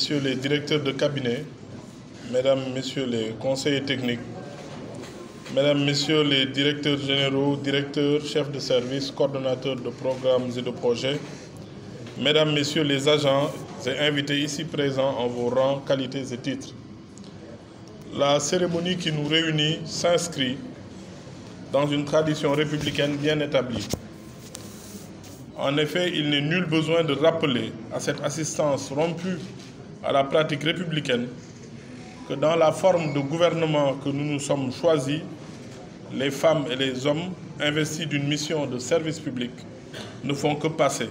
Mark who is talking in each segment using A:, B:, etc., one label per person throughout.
A: Messieurs les directeurs de cabinet, Mesdames, Messieurs les conseillers techniques, Mesdames, Messieurs les directeurs généraux, directeurs, chefs de service, coordonnateurs de programmes et de projets, Mesdames, Messieurs les agents et invités ici présents en vos rangs, qualités et titres. La cérémonie qui nous réunit s'inscrit dans une tradition républicaine bien établie. En effet, il n'est nul besoin de rappeler à cette assistance rompue à la pratique républicaine que dans la forme de gouvernement que nous nous sommes choisis, les femmes et les hommes investis d'une mission de service public ne font que passer.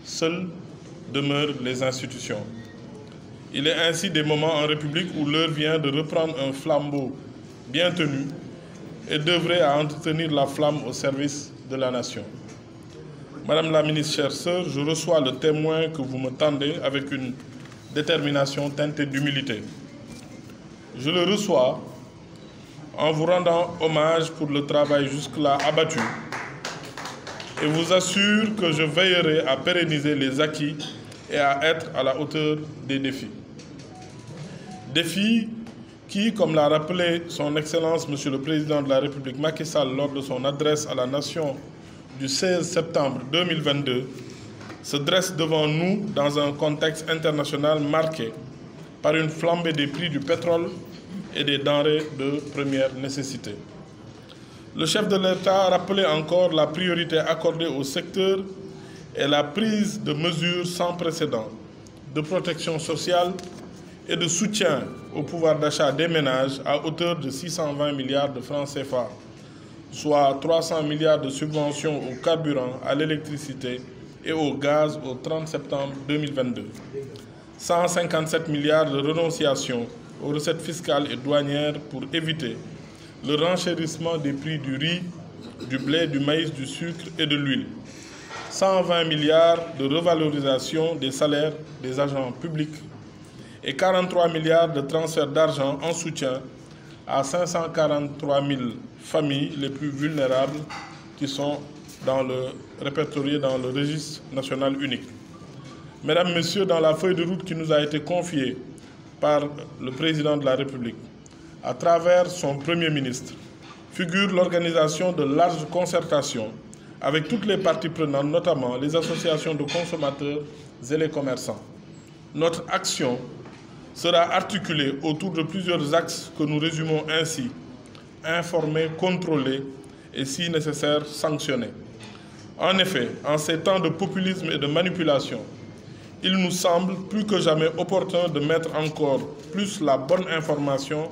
A: Seules demeurent les institutions. Il est ainsi des moments en République où l'heure vient de reprendre un flambeau bien tenu et d'œuvrer à entretenir la flamme au service de la nation. Madame la ministre, chère sœur, je reçois le témoin que vous me tendez avec une détermination teintée d'humilité. Je le reçois en vous rendant hommage pour le travail jusque-là abattu et vous assure que je veillerai à pérenniser les acquis et à être à la hauteur des défis. Défis qui, comme l'a rappelé son Excellence Monsieur le Président de la République Macky Sall lors de son adresse à la Nation du 16 septembre 2022, se dresse devant nous dans un contexte international marqué par une flambée des prix du pétrole et des denrées de première nécessité. Le chef de l'État a rappelé encore la priorité accordée au secteur et la prise de mesures sans précédent de protection sociale et de soutien au pouvoir d'achat des ménages à hauteur de 620 milliards de francs CFA, soit 300 milliards de subventions au carburant, à l'électricité et au gaz au 30 septembre 2022, 157 milliards de renonciations aux recettes fiscales et douanières pour éviter le renchérissement des prix du riz, du blé, du maïs, du sucre et de l'huile, 120 milliards de revalorisation des salaires des agents publics et 43 milliards de transferts d'argent en soutien à 543 000 familles les plus vulnérables qui sont répertoriées dans le registre national unique. Mesdames, Messieurs, dans la feuille de route qui nous a été confiée par le Président de la République, à travers son Premier ministre, figure l'organisation de larges concertations avec toutes les parties prenantes, notamment les associations de consommateurs et les commerçants. Notre action sera articulée autour de plusieurs axes que nous résumons ainsi: informer, contrôler et, si nécessaire, sanctionner. En effet, en ces temps de populisme et de manipulation, il nous semble plus que jamais opportun de mettre encore plus la bonne information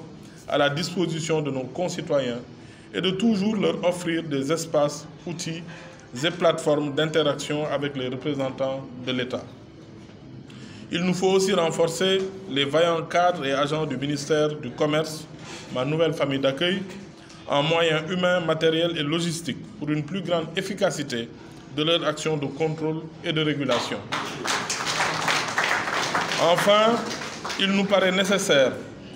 A: à la disposition de nos concitoyens et de toujours leur offrir des espaces, outils et plateformes d'interaction avec les représentants de l'État. Il nous faut aussi renforcer les vaillants cadres et agents du ministère du Commerce, ma nouvelle famille d'accueil, en moyens humains, matériels et logistiques pour une plus grande efficacité de leur action de contrôle et de régulation. Enfin, il nous paraît nécessaire,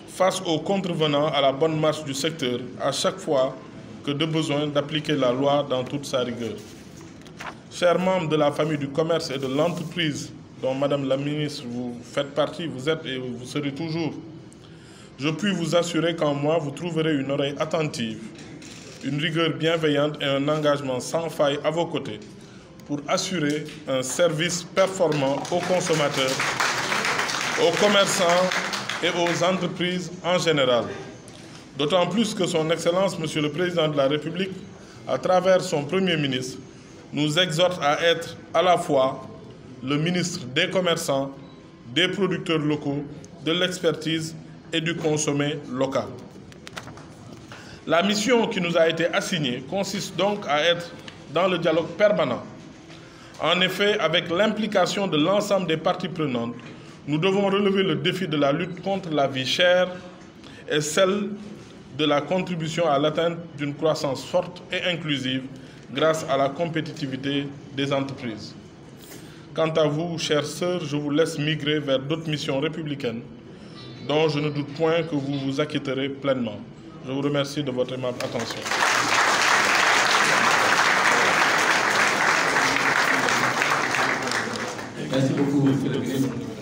A: face aux contrevenants à la bonne marche du secteur, à chaque fois que de besoin, d'appliquer la loi dans toute sa rigueur. Chers membres de la famille du commerce et de l'entreprise, dont Madame la Ministre, vous faites partie, vous êtes et vous serez toujours, je puis vous assurer qu'en moi, vous trouverez une oreille attentive, une rigueur bienveillante et un engagement sans faille à vos côtés pour assurer un service performant aux consommateurs, aux commerçants et aux entreprises en général. D'autant plus que son Excellence, Monsieur le Président de la République, à travers son Premier ministre, nous exhorte à être à la fois le ministre des commerçants, des producteurs locaux, de l'expertise et du consommé local. La mission qui nous a été assignée consiste donc à être dans le dialogue permanent. En effet, avec l'implication de l'ensemble des parties prenantes, nous devons relever le défi de la lutte contre la vie chère et celle de la contribution à l'atteinte d'une croissance forte et inclusive grâce à la compétitivité des entreprises. Quant à vous, chères sœurs, je vous laisse migrer vers d'autres missions républicaines dont je ne doute point que vous vous acquitterez pleinement. Je vous remercie de votre aimable attention.
B: Merci beaucoup, Monsieur le ministre.